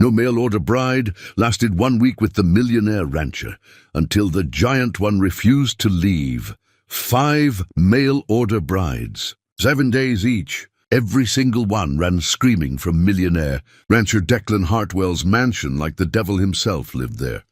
No mail-order bride lasted 1 week with the millionaire rancher until the giant one refused to leave. 5 mail-order brides, 7 days each. Every single one ran screaming from Millionaire, rancher Declan Hartwell's mansion like the devil himself lived there.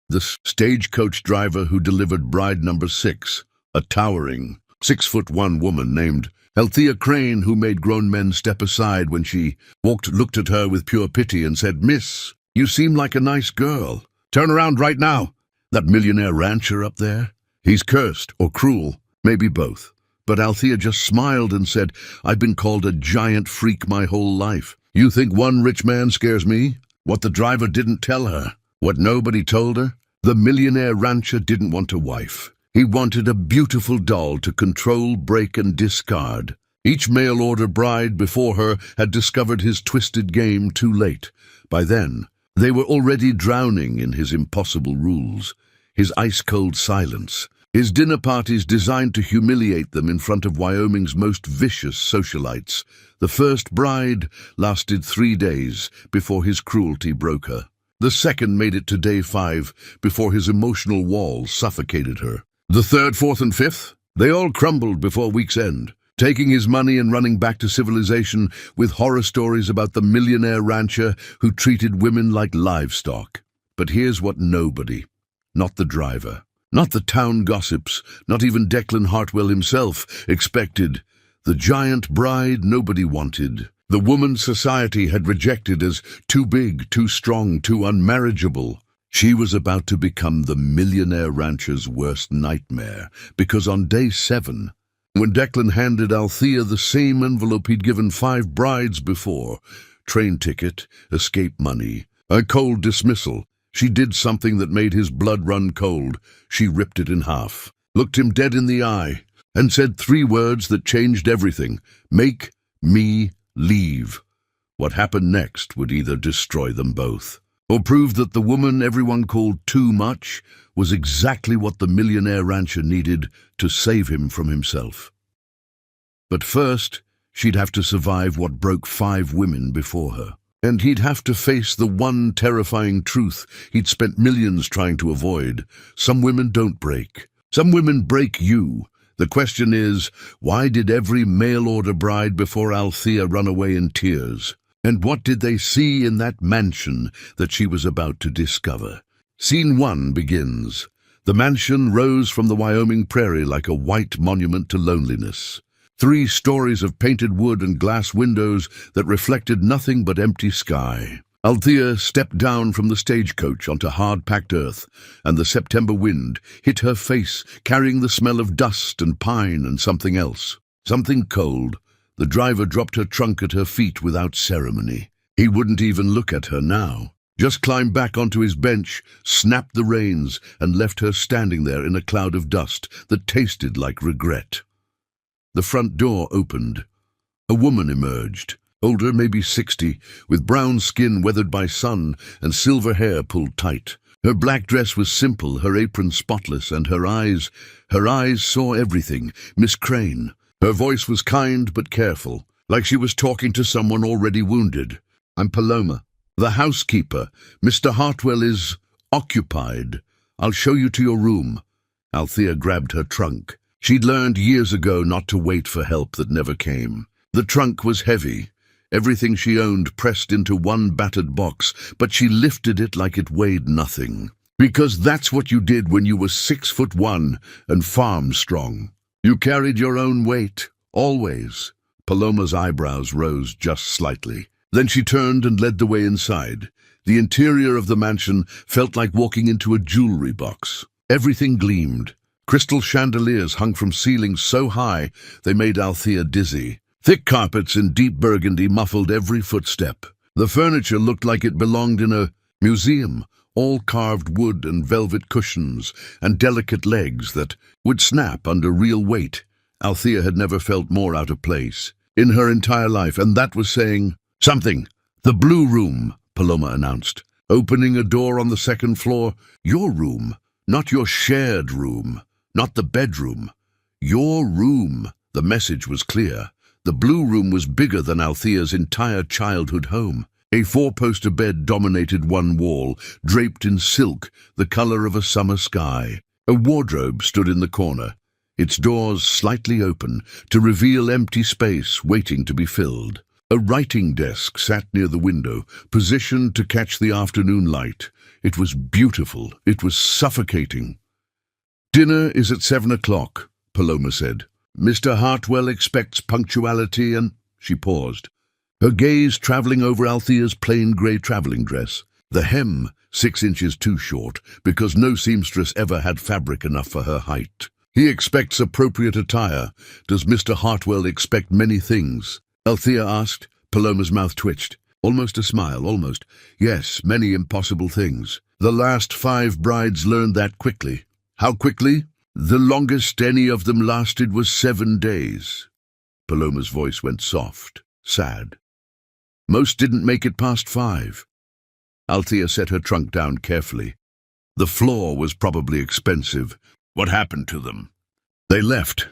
The stagecoach driver who delivered bride number 6, a towering 6'1" woman named Althea Crane, who made grown men step aside when she walked, looked at her with pure pity and said, "Miss, you seem like a nice girl. Turn around right now." That millionaire rancher up there, he's cursed or cruel, maybe both. But Althea just smiled and said, "I've been called a giant freak my whole life. You think one rich man scares me?" What the driver didn't tell her, what nobody told her, the millionaire rancher didn't want a wife. He wanted a beautiful doll to control, break, and discard. Each mail-order bride before her had discovered his twisted game too late. By then, they were already drowning in his impossible rules, his ice-cold silence, his dinner parties designed to humiliate them in front of Wyoming's most vicious socialites. The first bride lasted 3 days before his cruelty broke her. The second made it to day 5 before his emotional walls suffocated her. The third, fourth, and fifth, they all crumbled before week's end, taking his money and running back to civilization with horror stories about the millionaire rancher who treated women like livestock. But here's what nobody, not the driver, not the town gossips, not even Declan Hartwell himself, expected. The giant bride nobody wanted. The woman society had rejected as too big, too strong, too unmarriageable. She was about to become the millionaire rancher's worst nightmare, because on day 7, when Declan handed Althea the same envelope he'd given 5 brides before, train ticket, escape money, a cold dismissal, she did something that made his blood run cold. She ripped it in half, looked him dead in the eye, and said 3 words that changed everything: "Make me leave." What happened next would either destroy them both, or prove that the woman everyone called too much was exactly what the millionaire rancher needed to save him from himself. But first, she'd have to survive what broke 5 women before her. And he'd have to face the one terrifying truth he'd spent millions trying to avoid. Some women don't break. Some women break you. The question is, why did every mail-order bride before Althea run away in tears? And what did they see in that mansion that she was about to discover? Scene 1 begins. The mansion rose from the Wyoming prairie like a white monument to loneliness. 3 stories of painted wood and glass windows that reflected nothing but empty sky. Althea stepped down from the stagecoach onto hard-packed earth, and the September wind hit her face, carrying the smell of dust and pine and something else. Something cold. The driver dropped her trunk at her feet without ceremony. He wouldn't even look at her now. Just climbed back onto his bench, snapped the reins, and left her standing there in a cloud of dust that tasted like regret. The front door opened. A woman emerged, older, maybe 60, with brown skin weathered by sun and silver hair pulled tight. Her black dress was simple, her apron spotless, and her eyes saw everything. Miss Crane. Her voice was kind but careful, like she was talking to someone already wounded. "I'm Paloma, the housekeeper. Mr. Hartwell is occupied. I'll show you to your room." Althea grabbed her trunk. She'd learned years ago not to wait for help that never came. The trunk was heavy, everything she owned pressed into one battered box, but she lifted it like it weighed nothing. Because that's what you did when you were 6'1" and farm strong. You carried your own weight, always. Paloma's eyebrows rose just slightly. Then she turned and led the way inside. The interior of the mansion felt like walking into a jewelry box. Everything gleamed. Crystal chandeliers hung from ceilings so high they made Althea dizzy. Thick carpets in deep burgundy muffled every footstep. The furniture looked like it belonged in a museum, all carved wood and velvet cushions and delicate legs that would snap under real weight. Althea had never felt more out of place in her entire life, and that was saying something. "The blue room," Paloma announced, opening a door on the 2nd floor. "Your room, not your shared room, not the bedroom. Your room." The message was clear. The blue room was bigger than Althea's entire childhood home. A four-poster bed dominated one wall, draped in silk, the color of a summer sky. A wardrobe stood in the corner, its doors slightly open, to reveal empty space waiting to be filled. A writing desk sat near the window, positioned to catch the afternoon light. It was beautiful. It was suffocating. "Dinner is at 7 o'clock, Paloma said. "Mr. Hartwell expects punctuality and—" She paused, her gaze traveling over Althea's plain grey traveling dress. The hem, 6 inches too short, because no seamstress ever had fabric enough for her height. "He expects appropriate attire. Does Mr. Hartwell expect many things?" Althea asked. Paloma's mouth twitched. Almost a smile, almost. "Yes, many impossible things. The last 5 brides learned that quickly." "How quickly?" "The longest any of them lasted was 7 days. Paloma's voice went soft, sad. "Most didn't make it past 5. Althea set her trunk down carefully. The floor was probably expensive. "What happened to them?" "They left.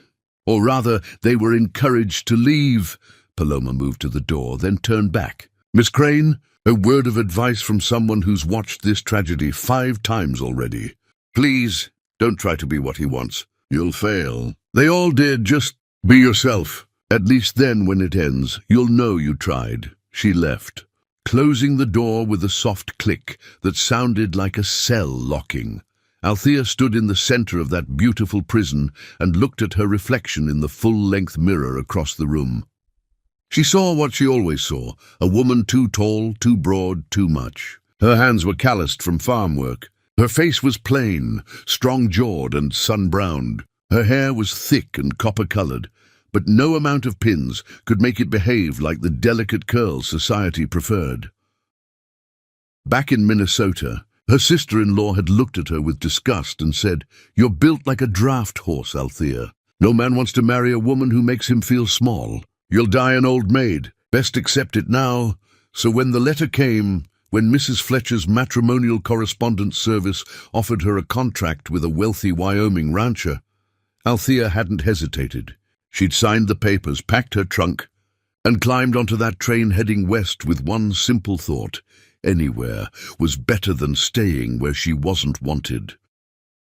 Or rather, they were encouraged to leave." Paloma moved to the door, then turned back. "Miss Crane, a word of advice from someone who's watched this tragedy 5 times already. Please, don't try to be what he wants. You'll fail. They all did. Just be yourself. At least then, when it ends, you'll know you tried." She left, closing the door with a soft click that sounded like a cell locking. Althea stood in the center of that beautiful prison and looked at her reflection in the full-length mirror across the room. She saw what she always saw, a woman too tall, too broad, too much. Her hands were calloused from farm work. Her face was plain, strong-jawed and sun-browned. Her hair was thick and copper-colored, but no amount of pins could make it behave like the delicate curls society preferred. Back in Minnesota, her sister-in-law had looked at her with disgust and said, "You're built like a draft horse, Althea. No man wants to marry a woman who makes him feel small. You'll die an old maid. Best accept it now." So when the letter came, when Mrs. Fletcher's matrimonial correspondence service offered her a contract with a wealthy Wyoming rancher, Althea hadn't hesitated. She'd signed the papers, packed her trunk, and climbed onto that train heading west with one simple thought: anywhere was better than staying where she wasn't wanted.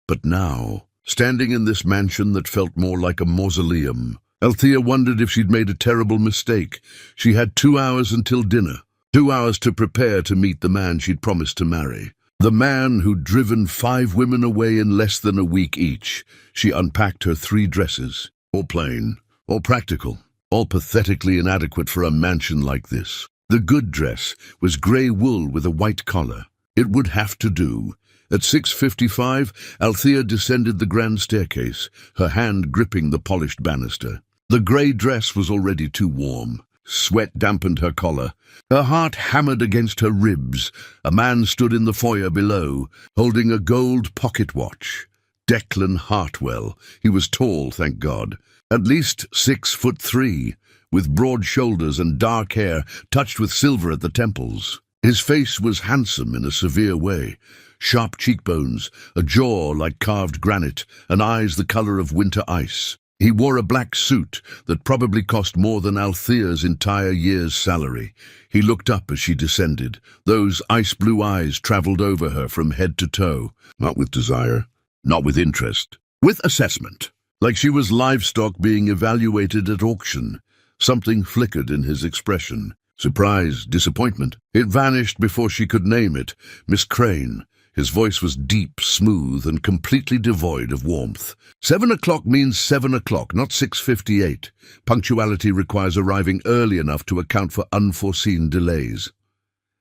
But now, standing in this mansion that felt more like a mausoleum, Althea wondered if she'd made a terrible mistake. She had 2 hours until dinner, 2 hours to prepare to meet the man she'd promised to marry. The man who'd driven 5 women away in less than a week each. She unpacked her 3 dresses, all plain, all practical, all pathetically inadequate for a mansion like this. The good dress was grey wool with a white collar. It would have to do. At 6:55, Althea descended the grand staircase, her hand gripping the polished banister. The grey dress was already too warm. Sweat dampened her collar. Her heart hammered against her ribs. A man stood in the foyer below, holding a gold pocket watch. Declan Hartwell. He was tall, thank God. At least 6'3", with broad shoulders and dark hair touched with silver at the temples. His face was handsome in a severe way. Sharp cheekbones, a jaw like carved granite, and eyes the color of winter ice. He wore a black suit that probably cost more than Althea's entire year's salary. He looked up as she descended. Those ice-blue eyes traveled over her from head to toe. Not with desire, not with interest, with assessment. Like she was livestock being evaluated at auction. Something flickered in his expression. Surprise, disappointment. It vanished before she could name it. Miss Crane. His voice was deep, smooth, and completely devoid of warmth. 7 o'clock means 7 o'clock, not 6:58. Punctuality requires arriving early enough to account for unforeseen delays.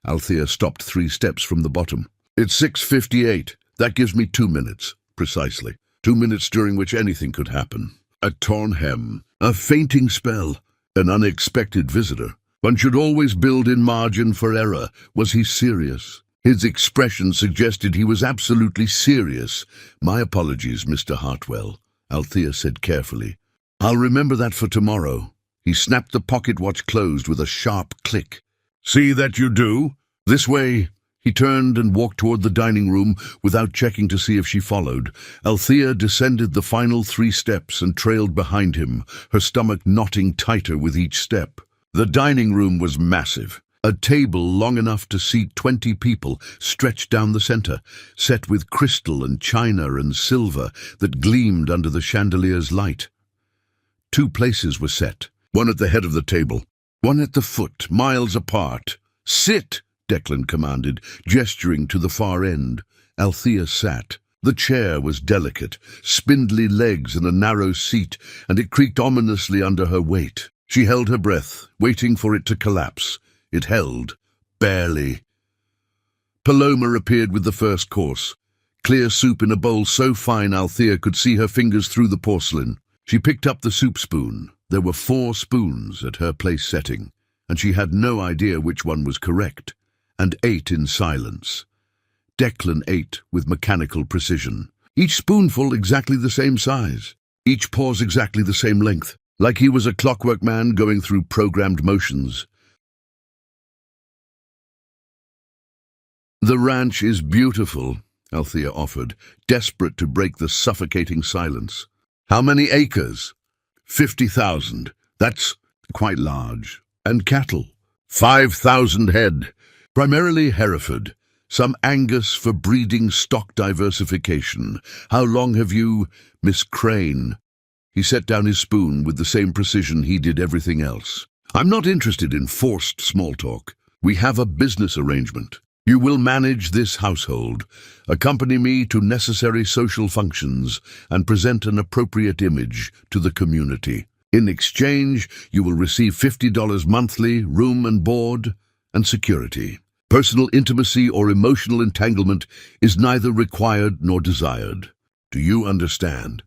Althea stopped 3 steps from the bottom. It's 6:58. That gives me 2 minutes, precisely. 2 minutes during which anything could happen. A torn hem, a fainting spell, an unexpected visitor. One should always build in margin for error. Was he serious? His expression suggested he was absolutely serious. "My apologies, Mr. Hartwell," Althea said carefully. "I'll remember that for tomorrow." He snapped the pocket watch closed with a sharp click. "See that you do. This way." He turned and walked toward the dining room without checking to see if she followed. Althea descended the final 3 steps and trailed behind him, her stomach knotting tighter with each step. The dining room was massive. A table long enough to seat 20 people stretched down the center, set with crystal and china and silver that gleamed under the chandelier's light. 2 places were set, one at the head of the table, one at the foot, miles apart. "Sit!" Declan commanded, gesturing to the far end. Althea sat. The chair was delicate, spindly legs and a narrow seat, and it creaked ominously under her weight. She held her breath, waiting for it to collapse. It held, barely. Paloma appeared with the first course. Clear soup in a bowl so fine Althea could see her fingers through the porcelain. She picked up the soup spoon. There were 4 spoons at her place setting, and she had no idea which one was correct, and ate in silence. Declan ate with mechanical precision. Each spoonful exactly the same size. Each pause exactly the same length, like he was a clockwork man going through programmed motions. "The ranch is beautiful," Althea offered, desperate to break the suffocating silence. "How many acres?" 50,000. That's quite large. And cattle? 5,000 head. Primarily Hereford. Some Angus for breeding stock diversification. How long have you, Miss Crane?" He set down his spoon with the same precision he did everything else. "I'm not interested in forced small talk. We have a business arrangement. You will manage this household, accompany me to necessary social functions, and present an appropriate image to the community. In exchange, you will receive $50 monthly, room and board, and security. Personal intimacy or emotional entanglement is neither required nor desired. Do you understand?"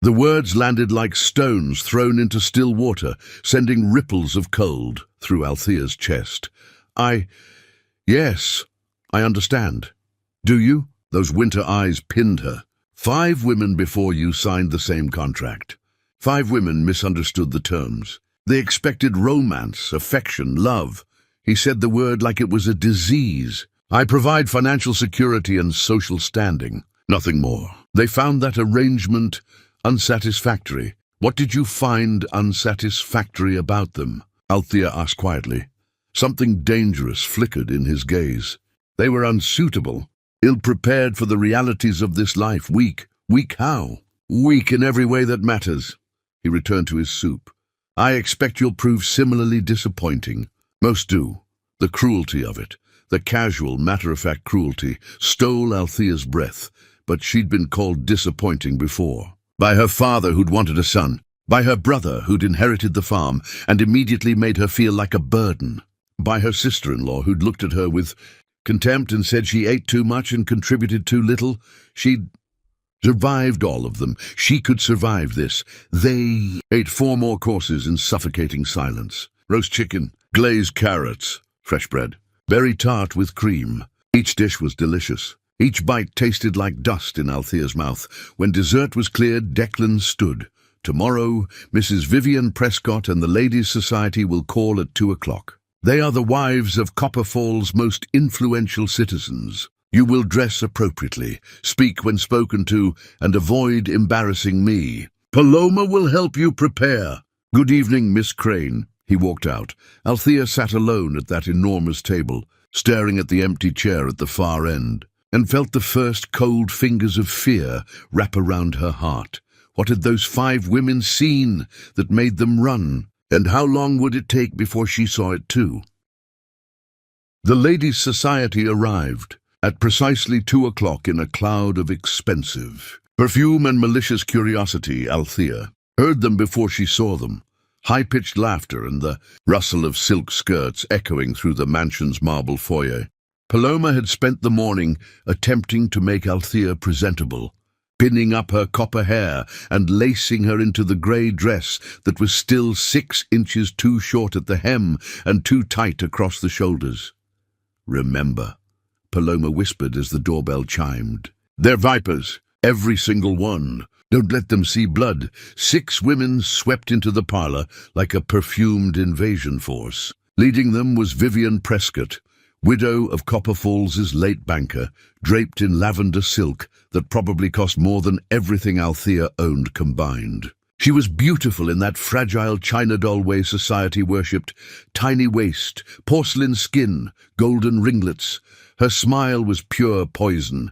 The words landed like stones thrown into still water, sending ripples of cold through Althea's chest. Yes, I understand. Do you?" Those winter eyes pinned her. 5 women before you signed the same contract. 5 women misunderstood the terms. They expected romance, affection, love. He said the word like it was a disease. "I provide financial security and social standing. Nothing more." They found that arrangement unsatisfactory. "What did you find unsatisfactory about them?" Althea asked quietly. Something dangerous flickered in his gaze. "They were unsuitable, ill-prepared for the realities of this life, weak. Weak how? Weak in every way that matters." He returned to his soup. "I expect you'll prove similarly disappointing. Most do." The cruelty of it, the casual, matter-of-fact cruelty, stole Althea's breath, but she'd been called disappointing before. By her father who'd wanted a son, by her brother who'd inherited the farm and immediately made her feel like a burden, by her sister-in-law who'd looked at her with contempt and said she ate too much and contributed too little. She'd survived all of them. She could survive this. They ate 4 more courses in suffocating silence. Roast chicken, glazed carrots, fresh bread, berry tart with cream. Each dish was delicious. Each bite tasted like dust in Althea's mouth. When dessert was cleared, Declan stood. "Tomorrow, Mrs. Vivian Prescott and the Ladies' Society will call at 2 o'clock. They are the wives of Copper Fall's most influential citizens. You will dress appropriately, speak when spoken to, and avoid embarrassing me. Paloma will help you prepare. Good evening, Miss Crane." He walked out. Althea sat alone at that enormous table, staring at the empty chair at the far end, and felt the first cold fingers of fear wrap around her heart. What had those 5 women seen that made them run? And how long would it take before she saw it too? The Ladies' Society arrived at precisely 2 o'clock in a cloud of expensive perfume and malicious curiosity. Althea heard them before she saw them. High-pitched laughter and the rustle of silk skirts echoing through the mansion's marble foyer. Paloma had spent the morning attempting to make Althea presentable, pinning up her copper hair and lacing her into the grey dress that was still 6 inches too short at the hem and too tight across the shoulders. "Remember," Paloma whispered as the doorbell chimed. "They're vipers, every single one. Don't let them see blood." 6 women swept into the parlor like a perfumed invasion force. Leading them was Vivian Prescott, widow of Copper Fall's late banker, draped in lavender silk that probably cost more than everything Althea owned combined. She was beautiful in that fragile China doll way society worshipped. Tiny waist, porcelain skin, golden ringlets. Her smile was pure poison.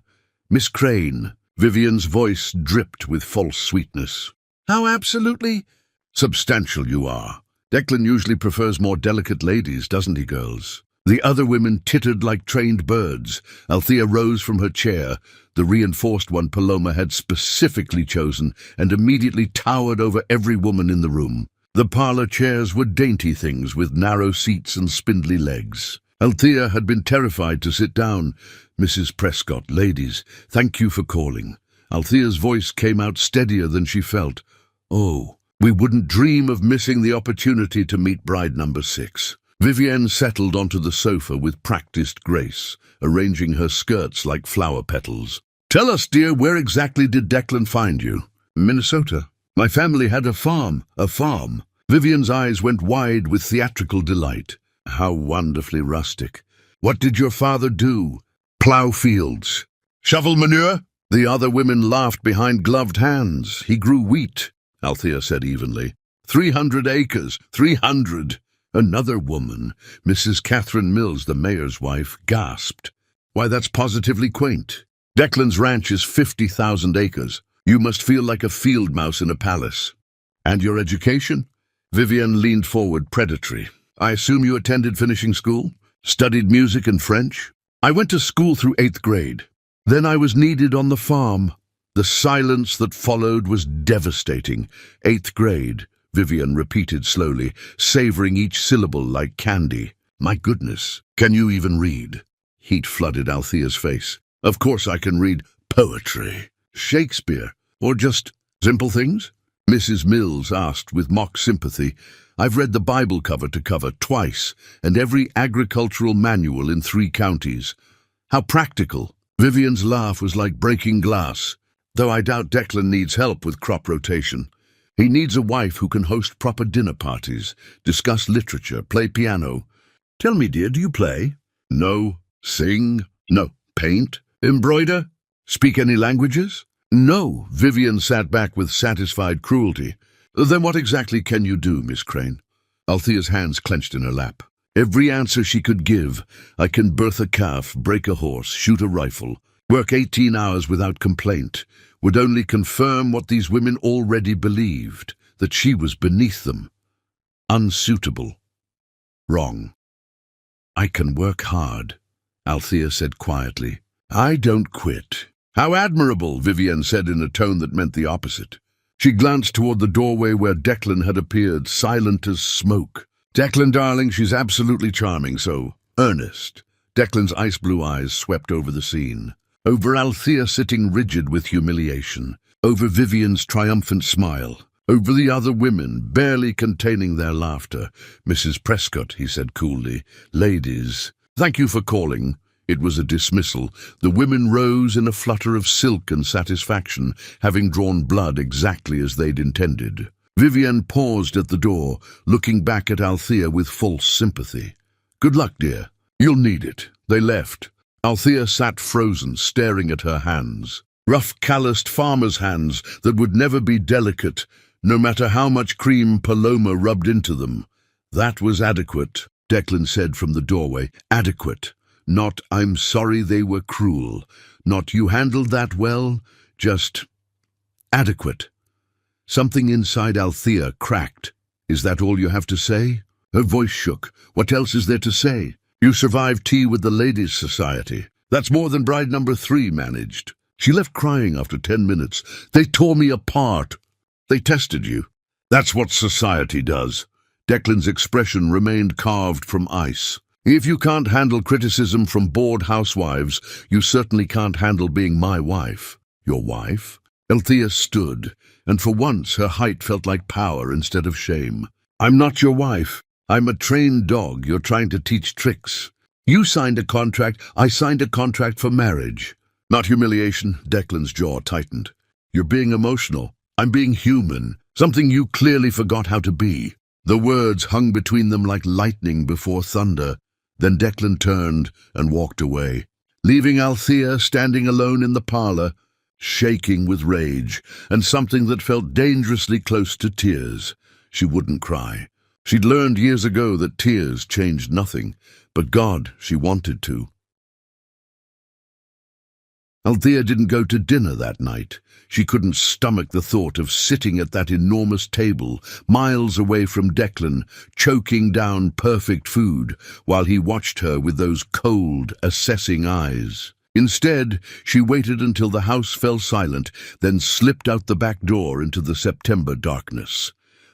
Miss Crane, Vivian's voice dripped with false sweetness. How absolutely substantial you are. Declan usually prefers more delicate ladies, doesn't he, girls? The other women tittered like trained birds. Althea rose from her chair, the reinforced one Paloma had specifically chosen, and immediately towered over every woman in the room. The parlor chairs were dainty things with narrow seats and spindly legs. Althea had been terrified to sit down. Mrs. Prescott, ladies, thank you for calling. Althea's voice came out steadier than she felt. Oh, we wouldn't dream of missing the opportunity to meet bride number 6. Vivienne settled onto the sofa with practiced grace, arranging her skirts like flower petals. Tell us, dear, where exactly did Declan find you? Minnesota. My family had a farm. Vivian's eyes went wide with theatrical delight. How wonderfully rustic. What did your father do? Plow fields. Shovel manure? The other women laughed behind gloved hands. He grew wheat, Althea said evenly. 300 acres. 300. Another woman, Mrs. Catherine Mills, the mayor's wife, gasped. Why, that's positively quaint. Declan's ranch is 50,000 acres. You must feel like a field mouse in a palace. And your education? Vivian leaned forward, predatory. I assume you attended finishing school? Studied music and French? I went to school through 8th grade. Then I was needed on the farm. The silence that followed was devastating. 8th grade, Vivian repeated slowly, savoring each syllable like candy. My goodness, can you even read? Heat flooded Althea's face. Of course I can read poetry. Shakespeare? Or just simple things? Mrs. Mills asked with mock sympathy. I've read the Bible cover to cover twice, and every agricultural manual in 3 counties. How practical. Vivian's laugh was like breaking glass, though I doubt Declan needs help with crop rotation. He needs a wife who can host proper dinner parties, discuss literature, play piano. Tell me, dear, do you play? No. Sing? No. Paint? Embroider? Speak any languages? No. Vivian sat back with satisfied cruelty. Then what exactly can you do, Miss Crane? Althea's hands clenched in her lap. Every answer she could give. I can birth a calf, break a horse, shoot a rifle, work 18 hours without complaint, would only confirm what these women already believed, that she was beneath them. Unsuitable. Wrong. I can work hard, Althea said quietly. I don't quit. How admirable, Vivian said in a tone that meant the opposite. She glanced toward the doorway where Declan had appeared, silent as smoke. Declan, darling, she's absolutely charming, so earnest. Declan's ice-blue eyes swept over the scene. Over Althea sitting rigid with humiliation. Over Vivian's triumphant smile. Over the other women, barely containing their laughter. Mrs. Prescott, he said coolly. Ladies, thank you for calling. It was a dismissal. The women rose in a flutter of silk and satisfaction, having drawn blood exactly as they'd intended. Vivian paused at the door, looking back at Althea with false sympathy. Good luck, dear. You'll need it. They left. Althea sat frozen, staring at her hands. Rough, calloused farmer's hands that would never be delicate, no matter how much cream Paloma rubbed into them. That was adequate, Declan said from the doorway. Adequate. Not, I'm sorry they were cruel. Not, you handled that well. Just adequate. Something inside Althea cracked. Is that all you have to say? Her voice shook. What else is there to say? You survived tea with the Ladies' Society. That's more than bride number 3 managed. She left crying after 10 minutes. They tore me apart. They tested you. That's what society does. Declan's expression remained carved from ice. If you can't handle criticism from bored housewives, you certainly can't handle being my wife. Your wife? Althea stood, and for once her height felt like power instead of shame. I'm not your wife. I'm a trained dog you're trying to teach tricks. You signed a contract, I signed a contract for marriage. Not humiliation, Declan's jaw tightened. You're being emotional. I'm being human, something you clearly forgot how to be. The words hung between them like lightning before thunder. Then Declan turned and walked away, leaving Althea standing alone in the parlor, shaking with rage, and something that felt dangerously close to tears. She wouldn't cry. She'd learned years ago that tears changed nothing, but God, she wanted to. Althea didn't go to dinner that night. She couldn't stomach the thought of sitting at that enormous table, miles away from Declan, choking down perfect food, while he watched her with those cold, assessing eyes. Instead, she waited until the house fell silent, then slipped out the back door into the September darkness.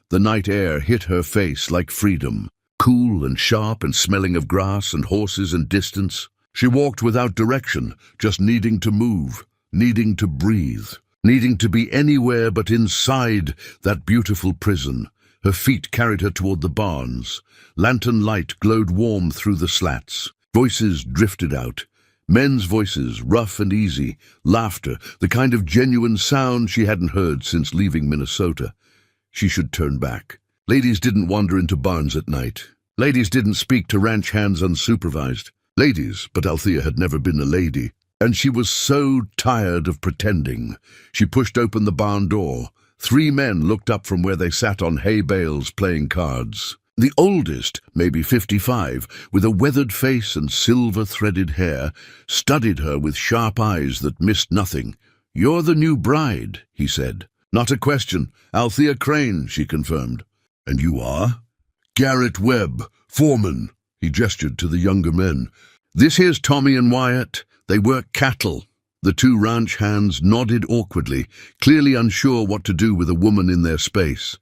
The night air hit her face like freedom, cool and sharp and smelling of grass and horses and distance. She walked without direction, just needing to move, needing to breathe, needing to be anywhere but inside that beautiful prison. Her feet carried her toward the barns. Lantern light glowed warm through the slats. Voices drifted out. Men's voices, rough and easy, laughter, the kind of genuine sound she hadn't heard since leaving Minnesota. She should turn back. Ladies didn't wander into barns at night. Ladies didn't speak to ranch hands unsupervised. Ladies, but Althea had never been a lady, and she was so tired of pretending. She pushed open the barn door. 3 men looked up from where they sat on hay bales playing cards. The oldest, maybe 55, with a weathered face and silver-threaded hair, studied her with sharp eyes that missed nothing. "You're the new bride," he said. "Not a question. Althea Crane," she confirmed. "And you are?" "Garrett Webb, foreman." He gestured to the younger men. "This here's Tommy and Wyatt. They work cattle." The 2 ranch hands nodded awkwardly, clearly unsure what to do with a woman in their space.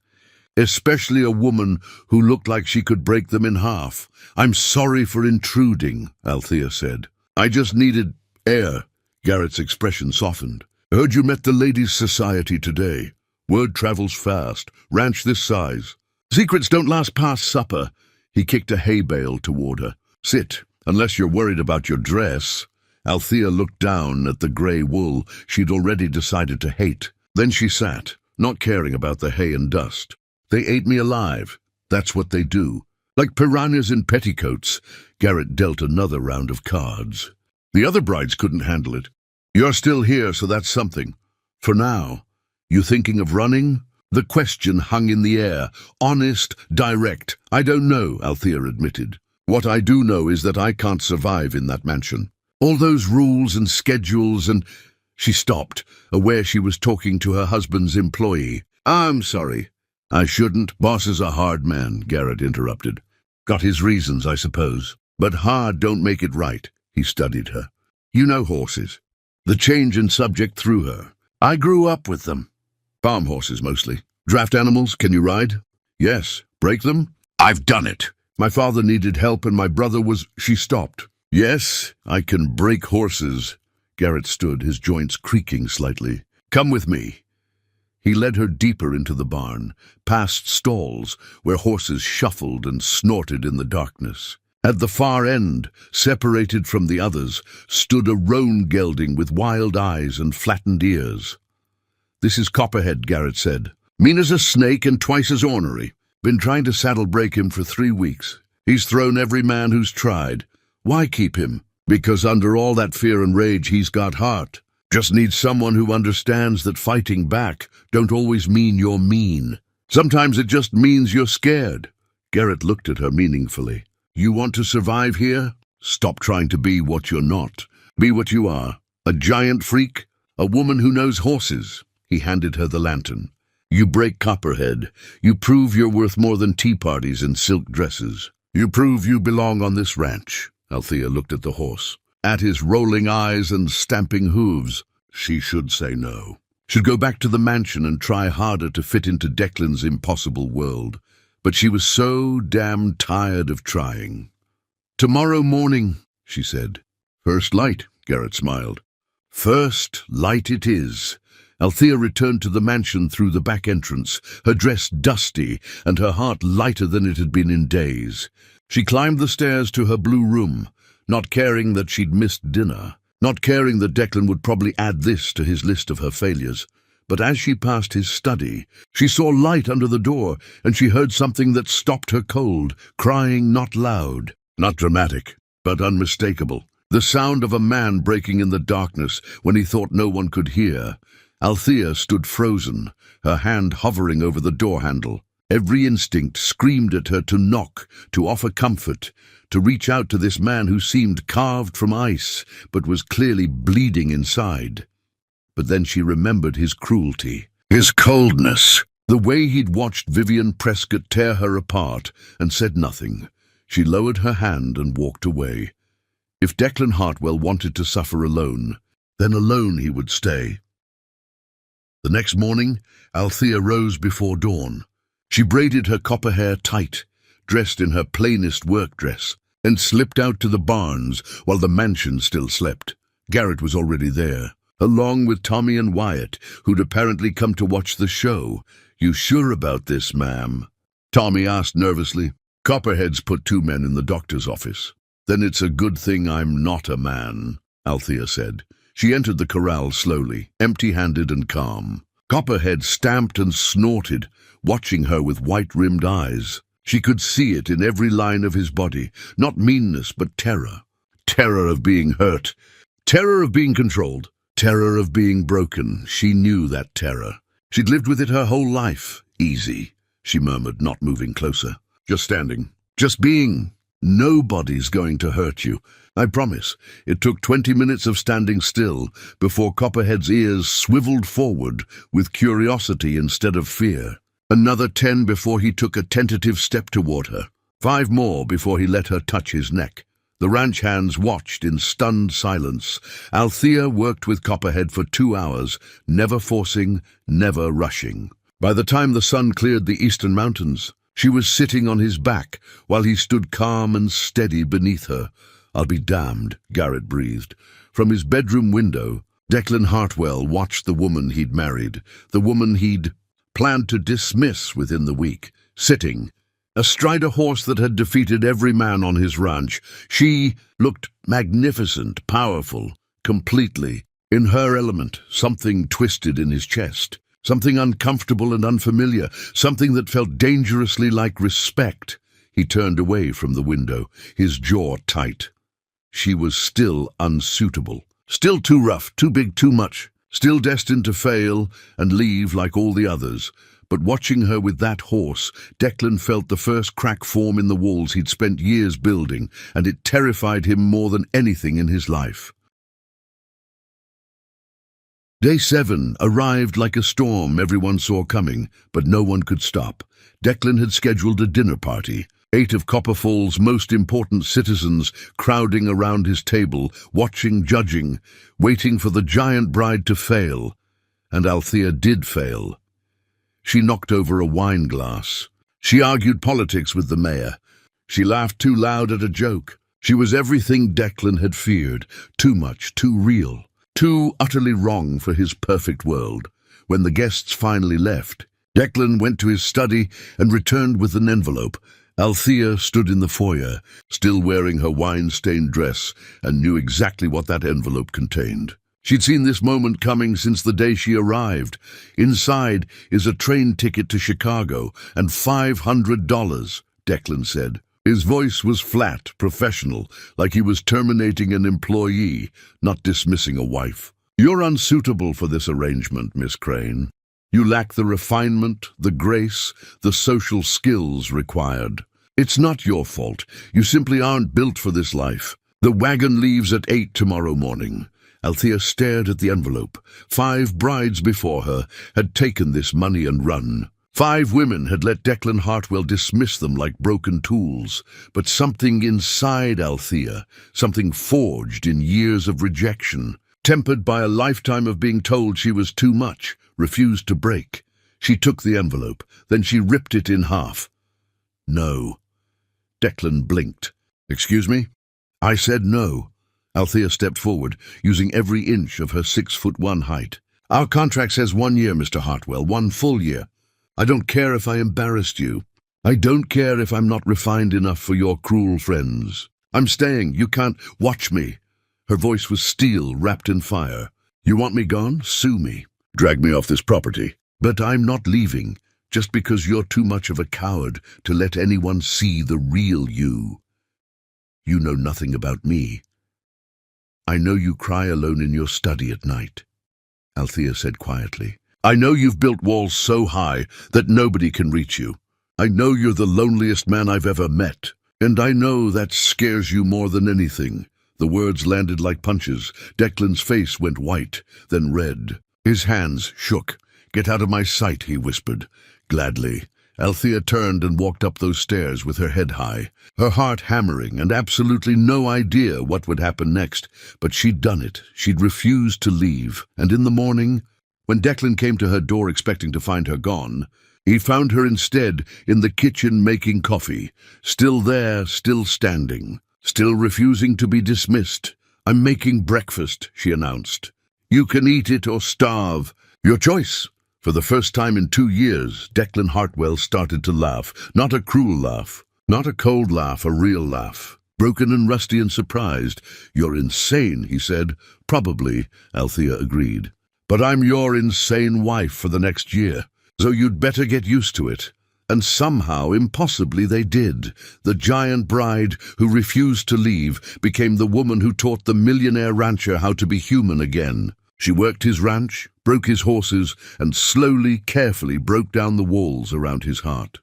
Especially a woman who looked like she could break them in half. "I'm sorry for intruding," Althea said. "I just needed air." Garrett's expression softened. "I heard you met the Ladies' Society today. Word travels fast. Ranch this size. Secrets don't last past supper." He kicked a hay bale toward her. "Sit, unless you're worried about your dress." Althea looked down at the grey wool she'd already decided to hate. Then she sat, not caring about the hay and dust. "They ate me alive. That's what they do. Like piranhas in petticoats." Garrett dealt another round of cards. "The other brides couldn't handle it. You're still here, so that's something. For now. You thinking of running?" The question hung in the air, honest, direct. "I don't know," Althea admitted. "What I do know is that I can't survive in that mansion. All those rules and schedules and—" She stopped, aware she was talking to her husband's employee. "I'm sorry." "I shouldn't. Boss is a hard man," Garrett interrupted. "Got his reasons, I suppose. But hard don't make it right." He studied her. "You know horses." The change in subject threw her. "I grew up with them." "Farm horses, mostly. Draft animals, can you ride?" "Yes." "Break them?" "I've done it. My father needed help and my brother was—" She stopped. "Yes, I can break horses." Garrett stood, his joints creaking slightly. "Come with me." He led her deeper into the barn, past stalls where horses shuffled and snorted in the darkness. At the far end, separated from the others, stood a roan gelding with wild eyes and flattened ears. "This is Copperhead," Garrett said. "Mean as a snake and twice as ornery. Been trying to saddle break him for 3 weeks. He's thrown every man who's tried. Why keep him? Because under all that fear and rage he's got heart. Just needs someone who understands that fighting back don't always mean you're mean. Sometimes it just means you're scared." Garrett looked at her meaningfully. "You want to survive here? Stop trying to be what you're not. Be what you are. A giant freak, a woman who knows horses." He handed her the lantern. "You break Copperhead. You prove you're worth more than tea parties and silk dresses. You prove you belong on this ranch." Althea looked at the horse, at his rolling eyes and stamping hooves. She should say no. Should go back to the mansion and try harder to fit into Declan's impossible world. But she was so damn tired of trying. "Tomorrow morning," she said. "First light," Garrett smiled. "First light it is." Althea returned to the mansion through the back entrance, her dress dusty and her heart lighter than it had been in days. She climbed the stairs to her blue room, not caring that she'd missed dinner, not caring that Declan would probably add this to his list of her failures. But as she passed his study, she saw light under the door, and she heard something that stopped her cold, crying not loud, not dramatic, but unmistakable. The sound of a man breaking in the darkness when he thought no one could hear. Althea stood frozen, her hand hovering over the door handle. Every instinct screamed at her to knock, to offer comfort, to reach out to this man who seemed carved from ice, but was clearly bleeding inside. But then she remembered his cruelty, his coldness, the way he'd watched Vivian Prescott tear her apart, and said nothing. She lowered her hand and walked away. If Declan Hartwell wanted to suffer alone, then alone he would stay. The next morning, Althea rose before dawn. She braided her copper hair tight, dressed in her plainest work dress, and slipped out to the barns while the mansion still slept. Garrett was already there, along with Tommy and Wyatt, who'd apparently come to watch the show. "You sure about this, ma'am?" Tommy asked nervously. "Copperhead's put 2 men in the doctor's office." "Then it's a good thing I'm not a man," Althea said. She entered the corral slowly, empty-handed and calm. Copperhead stamped and snorted, watching her with white-rimmed eyes. She could see it in every line of his body, not meanness but terror. Terror of being hurt, terror of being controlled, terror of being broken. She knew that terror. She'd lived with it her whole life. "Easy," she murmured, not moving closer. "Just standing. Just being. Nobody's going to hurt you. I promise." It took 20 minutes of standing still before Copperhead's ears swiveled forward with curiosity instead of fear. Another 10 before he took a tentative step toward her. 5 more before he let her touch his neck. The ranch hands watched in stunned silence. Althea worked with Copperhead for 2 hours, never forcing, never rushing. By the time the sun cleared the eastern mountains, she was sitting on his back while he stood calm and steady beneath her. "I'll be damned," Garrett breathed. From his bedroom window, Declan Hartwell watched the woman he'd married, the woman he'd planned to dismiss within the week, sitting astride a horse that had defeated every man on his ranch. She looked magnificent, powerful, completely in her element. Something twisted in his chest, something uncomfortable and unfamiliar, something that felt dangerously like respect. He turned away from the window, his jaw tight. She was still unsuitable, still too rough, too big, too much, still destined to fail and leave like all the others. But watching her with that horse, Declan felt the first crack form in the walls he'd spent years building, and it terrified him more than anything in his life. Day 7 arrived like a storm everyone saw coming, but no one could stop. Declan had scheduled a dinner party. 8 of Copper Fall's most important citizens crowding around his table, watching, judging, waiting for the giant bride to fail. And Althea did fail. She knocked over a wine glass. She argued politics with the mayor. She laughed too loud at a joke. She was everything Declan had feared, too much, too real, too utterly wrong for his perfect world. When the guests finally left, Declan went to his study and returned with an envelope. Althea stood in the foyer, still wearing her wine-stained dress, and knew exactly what that envelope contained. She'd seen this moment coming since the day she arrived. "Inside is a train ticket to Chicago and $500, Declan said. His voice was flat, professional, like he was terminating an employee, not dismissing a wife. "You're unsuitable for this arrangement, Miss Crane. You lack the refinement, the grace, the social skills required. It's not your fault. You simply aren't built for this life. The wagon leaves at 8 tomorrow morning." Althea stared at the envelope. 5 brides before her had taken this money and run. 5 women had let Declan Hartwell dismiss them like broken tools. But something inside Althea, something forged in years of rejection, tempered by a lifetime of being told she was too much, refused to break. She took the envelope, then she ripped it in half. "No." Declan blinked. "Excuse me?" "I said no." Althea stepped forward, using every inch of her 6'1" height. "Our contract says 1 year, Mr. Hartwell, 1 full year. I don't care if I embarrassed you. I don't care if I'm not refined enough for your cruel friends. I'm staying. You can't watch me." Her voice was steel wrapped in fire. "You want me gone? Sue me. Drag me off this property. But I'm not leaving, just because you're too much of a coward to let anyone see the real you. You know nothing about me. I know you cry alone in your study at night, Althea said quietly. I know you've built walls so high that nobody can reach you. I know you're the loneliest man I've ever met, and I know that scares you more than anything. The words landed like punches. Declan's face went white, then red. His hands shook. Get out of my sight, he whispered. Gladly. Althea turned and walked up those stairs with her head high, her heart hammering and absolutely no idea what would happen next. But she'd done it. She'd refused to leave. And in the morning, when Declan came to her door expecting to find her gone, he found her instead in the kitchen making coffee, still there, still standing, still refusing to be dismissed. I'm making breakfast, she announced. You can eat it or starve. Your choice. For the first time in 2 years, Declan Hartwell started to laugh. Not a cruel laugh, not a cold laugh, a real laugh. Broken and rusty and surprised. You're insane, he said. Probably, Althea agreed. But I'm your insane wife for the next year, so you'd better get used to it. And somehow, impossibly, they did. The giant bride who refused to leave became the woman who taught the millionaire rancher how to be human again. She worked his ranch, broke his horses, and slowly, carefully broke down the walls around his heart.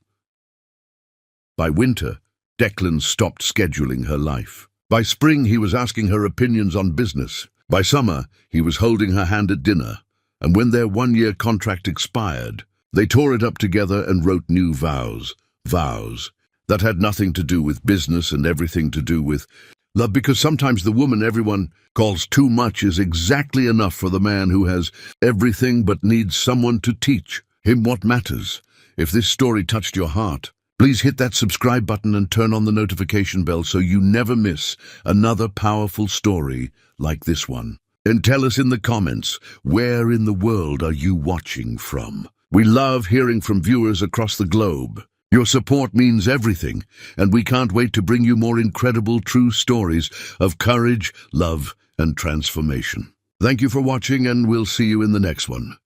By winter, Declan stopped scheduling her life. By spring, he was asking her opinions on business. By summer, he was holding her hand at dinner. And when their 1-year contract expired, they tore it up together and wrote new vows. Vows that had nothing to do with business and everything to do with love, because sometimes the woman everyone calls too much is exactly enough for the man who has everything but needs someone to teach him what matters. If this story touched your heart, please hit that subscribe button and turn on the notification bell so you never miss another powerful story like this one. And tell us in the comments, where in the world are you watching from? We love hearing from viewers across the globe. Your support means everything, and we can't wait to bring you more incredible true stories of courage, love, and transformation. Thank you for watching, and we'll see you in the next one.